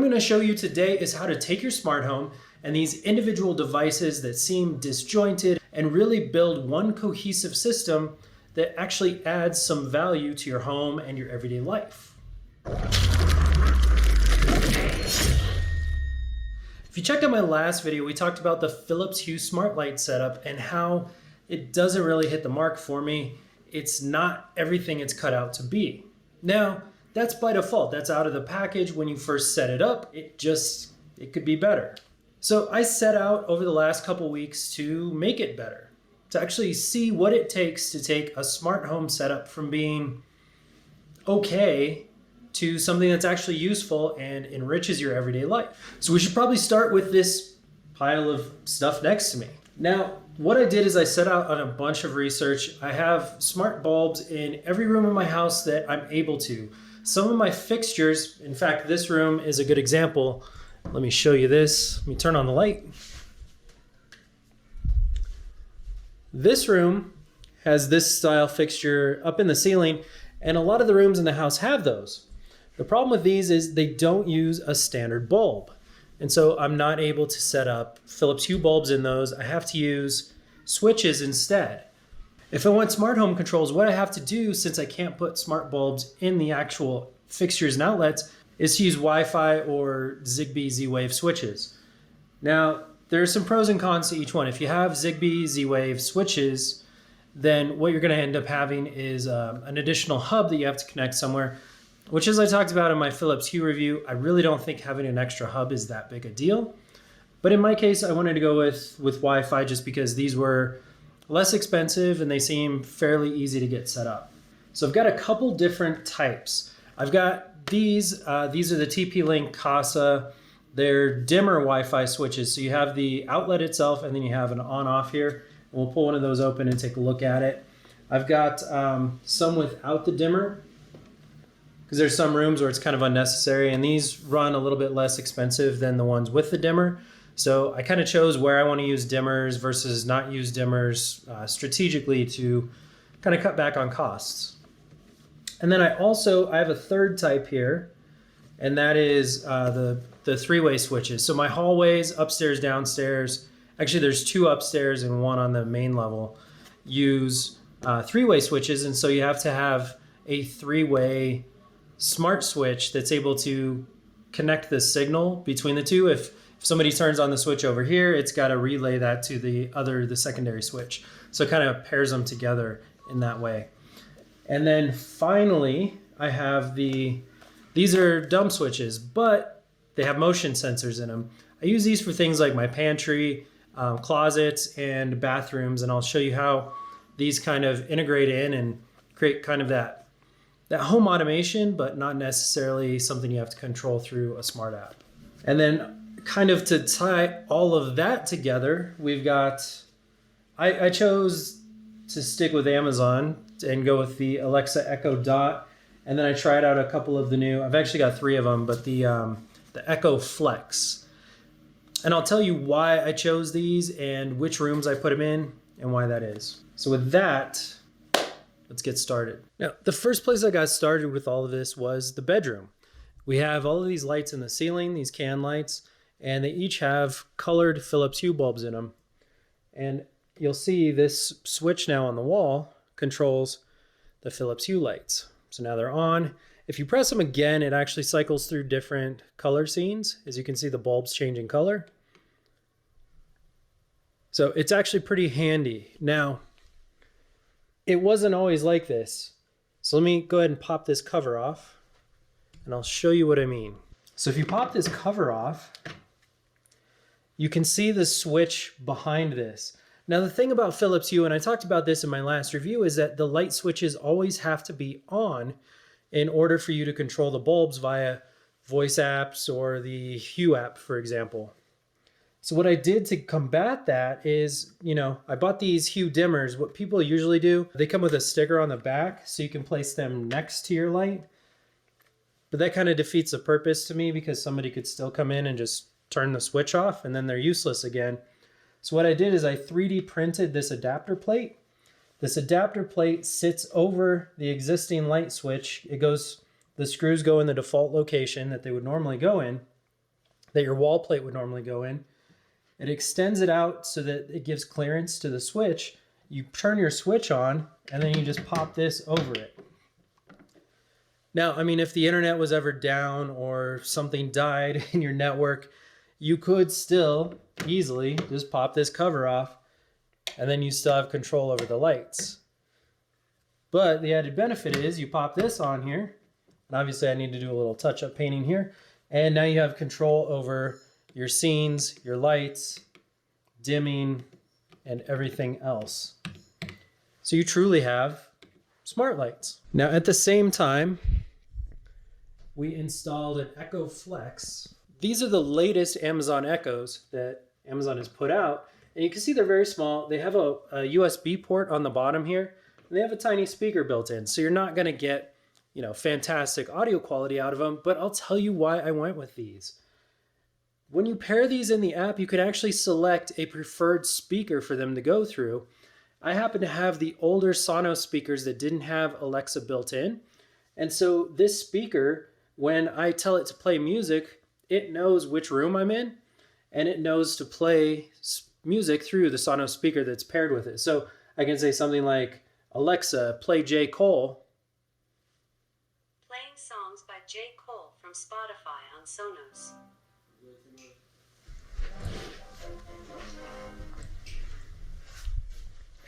going to show you today is how to take your smart home and these individual devices that seem disjointed and really build one cohesive system that actually adds some value to your home and your everyday life. If you checked out my last video, we talked about the Philips Hue Smart Light setup and how it doesn't really hit the mark for me. It's not everything it's cut out to be. Now, that's by default. That's out of the package. When you first set it up, it could be better. So I set out over the last couple weeks to make it better, to actually see what it takes to take a smart home setup from being okay to something that's actually useful and enriches your everyday life. So we should probably start with this pile of stuff next to me. Now, what I did is I set out on a bunch of research. I have smart bulbs in every room in my house that I'm able to. Some of my fixtures, in fact, this room is a good example. Let me show you this. Let me turn on the light. This room has this style fixture up in the ceiling, and a lot of the rooms in the house have those. The problem with these is they don't use a standard bulb. And so I'm not able to set up Philips Hue bulbs in those. I have to use switches instead. If I want smart home controls, what I have to do, since I can't put smart bulbs in the actual fixtures and outlets, is to use Wi-Fi or Zigbee Z-Wave switches. Now, there are some pros and cons to each one. If you have Zigbee Z-Wave switches, then what you're going to end up having is an additional hub that you have to connect somewhere, which, as I talked about in my Philips Hue review, I really don't think having an extra hub is that big a deal. But in my case, I wanted to go with Wi-Fi just because these were less expensive and they seem fairly easy to get set up. So I've got a couple different types. I've got these are the TP-Link Casa. They're dimmer Wi-Fi switches. So you have the outlet itself and then you have an on-off here. We'll pull one of those open and take a look at it. I've got some without the dimmer, because there's some rooms where it's kind of unnecessary, and these run a little bit less expensive than the ones with the dimmer. So I kind of chose where I want to use dimmers versus not use dimmers strategically to kind of cut back on costs. And then I have a third type here, and that is the three-way switches. So my hallways, upstairs, downstairs, actually there's two upstairs and one on the main level, use three-way switches, and so you have to have a three-way smart switch that's able to connect the signal between the two. If somebody turns on the switch over here, it's got to relay that to the secondary switch. So it kind of pairs them together in that way. And then finally, I have these are dumb switches, but they have motion sensors in them. I use these for things like my pantry, closets, and bathrooms, and I'll show you how these kind of integrate in and create kind of that home automation, but not necessarily something you have to control through a smart app. And then kind of to tie all of that together, we've got, I chose to stick with Amazon and go with the Alexa Echo Dot. And then I tried out a couple of the new, I've actually got 3 of them, but the Echo Flex. And I'll tell you why I chose these and which rooms I put them in and why that is. So with that, let's get started. Now, the first place I got started with all of this was the bedroom. We have all of these lights in the ceiling, these can lights, and they each have colored Philips Hue bulbs in them. And you'll see this switch now on the wall controls the Philips Hue lights. So now they're on. If you press them again, it actually cycles through different color scenes. As you can see, the bulbs changing color. So it's actually pretty handy. Now, it wasn't always like this. So let me go ahead and pop this cover off and I'll show you what I mean. So if you pop this cover off, you can see the switch behind this. Now the thing about Philips Hue, and I talked about this in my last review, is that the light switches always have to be on in order for you to control the bulbs via voice apps or the Hue app, for example. So what I did to combat that is, I bought these Hue dimmers. What people usually do, they come with a sticker on the back so you can place them next to your light. But that kind of defeats the purpose to me because somebody could still come in and just turn the switch off and then they're useless again. So what I did is I 3D printed this adapter plate. This adapter plate sits over the existing light switch. The screws go in the default location that they would normally go in. that your wall plate would normally go in. It extends it out so that it gives clearance to the switch. You turn your switch on, and then you just pop this over it. Now, I mean, if the internet was ever down or something died in your network, you could still easily just pop this cover off, and then you still have control over the lights. But the added benefit is you pop this on here, and obviously I need to do a little touch-up painting here, and now you have control over your scenes, your lights, dimming, and everything else. So you truly have smart lights. Now at the same time, we installed an Echo Flex. These are the latest Amazon Echoes that Amazon has put out. And you can see they're very small. They have a USB port on the bottom here, and they have a tiny speaker built in. So you're not gonna get, fantastic audio quality out of them, but I'll tell you why I went with these. When you pair these in the app, you can actually select a preferred speaker for them to go through. I happen to have the older Sonos speakers that didn't have Alexa built in. And so this speaker, when I tell it to play music, it knows which room I'm in, and it knows to play music through the Sonos speaker that's paired with it. So I can say something like, Alexa, play J. Cole. Playing songs by J. Cole from Spotify on Sonos.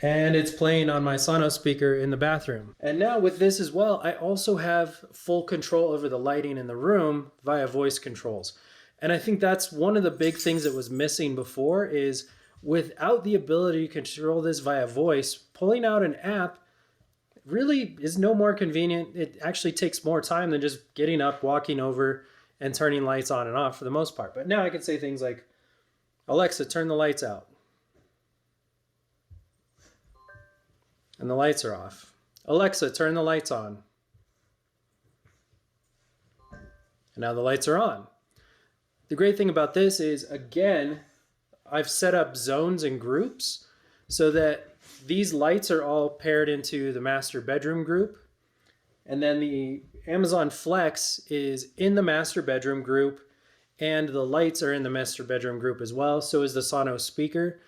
And it's playing on my Sonos speaker in the bathroom. And now with this as well, I also have full control over the lighting in the room via voice controls. And I think that's one of the big things that was missing before is without the ability to control this via voice, pulling out an app really is no more convenient. It actually takes more time than just getting up, walking over, and turning lights on and off for the most part. But now I can say things like, Alexa, turn the lights out. And the lights are off. Alexa, turn the lights on. And now the lights are on. The great thing about this is, again, I've set up zones and groups so that these lights are all paired into the master bedroom group. And then the Amazon Flex is in the master bedroom group, and the lights are in the master bedroom group as well. So is the Sonos speaker,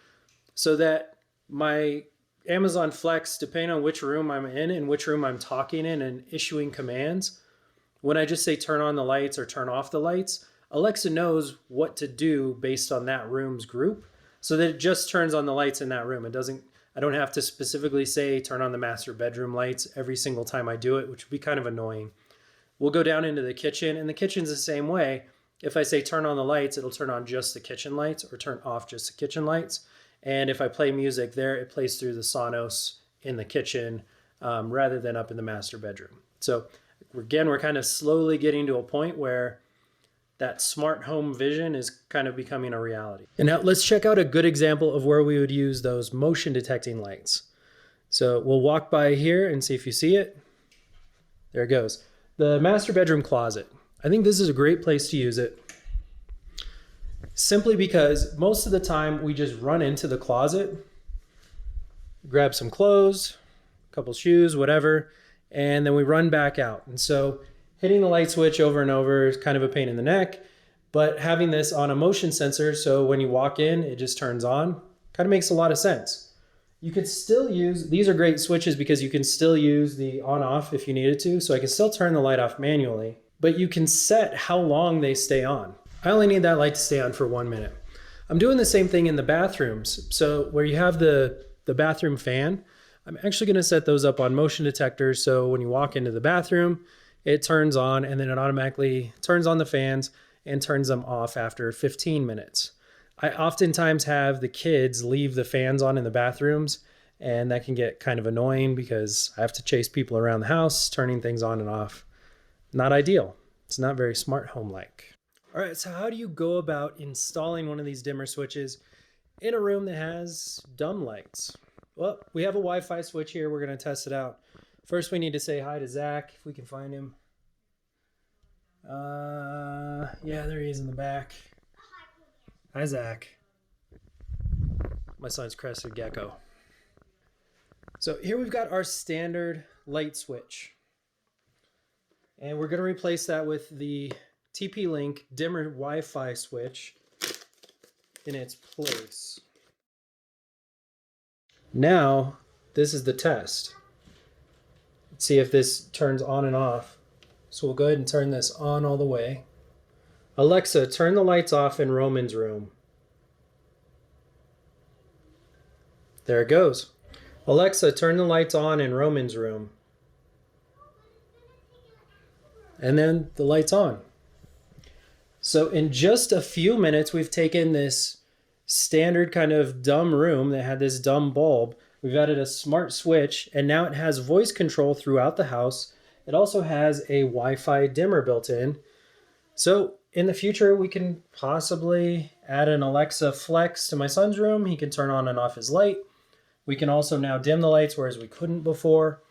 so that my Amazon Flex, depending on which room I'm in and which room I'm talking in and issuing commands, when I just say turn on the lights or turn off the lights, Alexa knows what to do based on that room's group, so that it just turns on the lights in that room. I don't have to specifically say turn on the master bedroom lights every single time I do it, which would be kind of annoying. We'll go down into the kitchen, and the kitchen's the same way. If I say turn on the lights, it'll turn on just the kitchen lights or turn off just the kitchen lights. And if I play music there, it plays through the Sonos in the kitchen rather than up in the master bedroom. So again, we're kind of slowly getting to a point where that smart home vision is kind of becoming a reality. And now let's check out a good example of where we would use those motion detecting lights. So we'll walk by here and see if you see it. There it goes. The master bedroom closet. I think this is a great place to use it, simply because most of the time we just run into the closet, grab some clothes, a couple shoes, whatever, and then we run back out. And so hitting the light switch over and over is kind of a pain in the neck, but having this on a motion sensor, so when you walk in, it just turns on, kind of makes a lot of sense. You could still use, these are great switches because you can still use the on-off if you needed to, so I can still turn the light off manually, but you can set how long they stay on. I only need that light to stay on for 1 minute. I'm doing the same thing in the bathrooms. So where you have the bathroom fan, I'm actually gonna set those up on motion detectors, so when you walk into the bathroom, it turns on, and then it automatically turns on the fans and turns them off after 15 minutes. I oftentimes have the kids leave the fans on in the bathrooms, and that can get kind of annoying because I have to chase people around the house, turning things on and off. Not ideal. It's not very smart home-like. All right, so how do you go about installing one of these dimmer switches in a room that has dumb lights? Well, we have a Wi-Fi switch here. We're going to test it out. First, we need to say hi to Zach, if we can find him. Yeah, there he is in the back. Hi, Zach. My son's crested gecko. So here we've got our standard light switch. And we're going to replace that with the TP-Link dimmer Wi-Fi switch in its place. Now, this is the test. Let's see if this turns on and off. So we'll go ahead and turn this on all the way. Alexa, turn the lights off in Roman's room. There it goes. Alexa, turn the lights on in Roman's room. And then the light's on. So in just a few minutes, we've taken this standard kind of dumb room that had this dumb bulb. We've added a smart switch, and now it has voice control throughout the house. It also has a Wi-Fi dimmer built in. So in the future, we can possibly add an Alexa Flex to my son's room. He can turn on and off his light. We can also now dim the lights, whereas we couldn't before.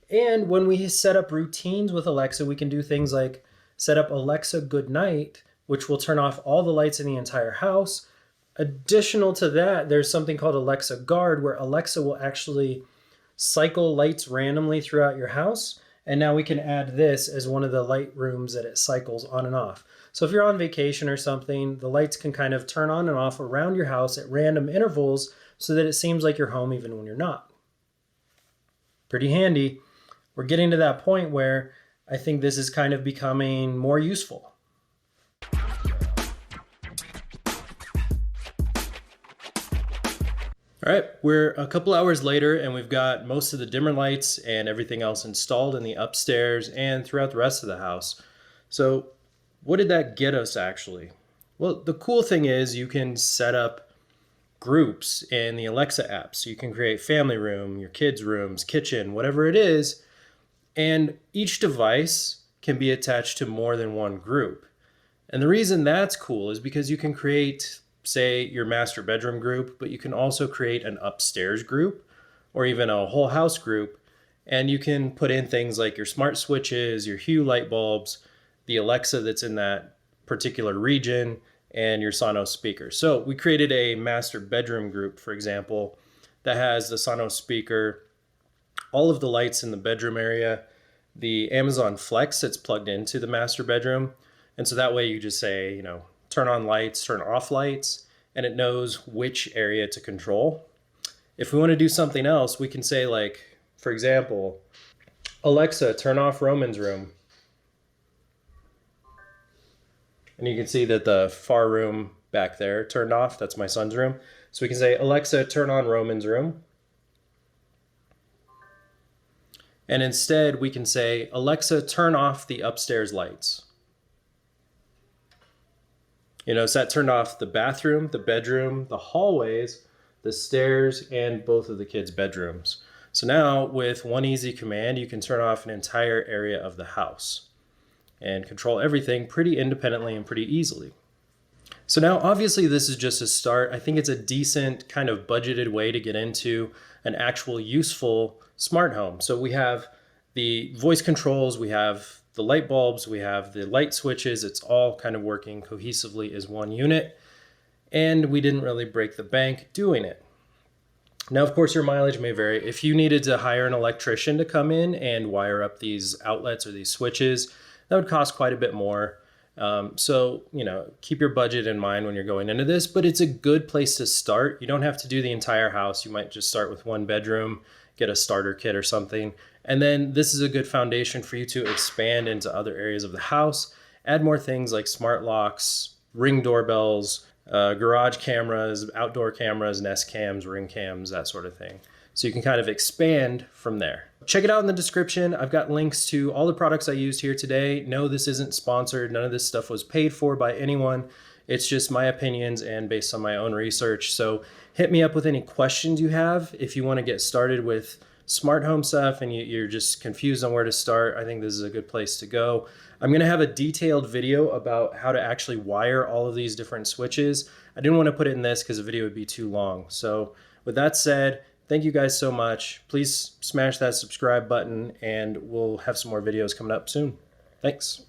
And when we set up routines with Alexa, we can do things like set up Alexa Good Night, which will turn off all the lights in the entire house. Additional to that, there's something called Alexa Guard, where Alexa will actually cycle lights randomly throughout your house. And now we can add this as one of the light rooms that it cycles on and off. So if you're on vacation or something, the lights can kind of turn on and off around your house at random intervals so that it seems like you're home even when you're not. Pretty handy. We're getting to that point where I think this is kind of becoming more useful. All right, we're a couple hours later and we've got most of the dimmer lights and everything else installed in the upstairs and throughout the rest of the house. So what did that get us actually? Well, the cool thing is you can set up groups in the Alexa app. So you can create family room, your kids' rooms, kitchen, whatever it is. And each device can be attached to more than one group. And the reason that's cool is because you can create, say, your master bedroom group, but you can also create an upstairs group or even a whole house group. And you can put in things like your smart switches, your Hue light bulbs, the Alexa that's in that particular region, and your Sonos speaker. So we created a master bedroom group, for example, that has the Sonos speaker, all of the lights in the bedroom area, the Amazon Flex that's plugged into the master bedroom. And so that way you just say, you know, turn on lights, turn off lights, and it knows which area to control. If we want to do something else, we can say, like, for example, Alexa, turn off Roman's room. And you can see that the far room back there turned off. That's my son's room. So we can say, Alexa, turn on Roman's room. And instead we can say, Alexa, turn off the upstairs lights. You know, so that turned off the bathroom, the bedroom, the hallways, the stairs, and both of the kids' bedrooms. So now with one easy command, you can turn off an entire area of the house and control everything pretty independently and pretty easily. So now obviously this is just a start. I think it's a decent kind of budgeted way to get into an actual useful smart home. So we have the voice controls, we have the light bulbs, we have the light switches. It's all kind of working cohesively as one unit. And we didn't really break the bank doing it. Now, of course, your mileage may vary. If you needed to hire an electrician to come in and wire up these outlets or these switches, that would cost quite a bit more. So, you know, keep your budget in mind when you're going into this, but it's a good place to start. You don't have to do the entire house. You might just start with one bedroom, get a starter kit or something. And then this is a good foundation for you to expand into other areas of the house, add more things like smart locks, Ring doorbells, garage cameras, outdoor cameras, Nest cams, Ring cams, that sort of thing. So you can kind of expand from there. Check it out in the description. I've got links to all the products I used here today. No, this isn't sponsored. None of this stuff was paid for by anyone. It's just my opinions and based on my own research. So hit me up with any questions you have. If you want to get started with smart home stuff and you're just confused on where to start, I think this is a good place to go. I'm going to have a detailed video about how to actually wire all of these different switches. I didn't want to put it in this because the video would be too long. So with that said, thank you guys so much. Please smash that subscribe button and we'll have some more videos coming up soon. Thanks.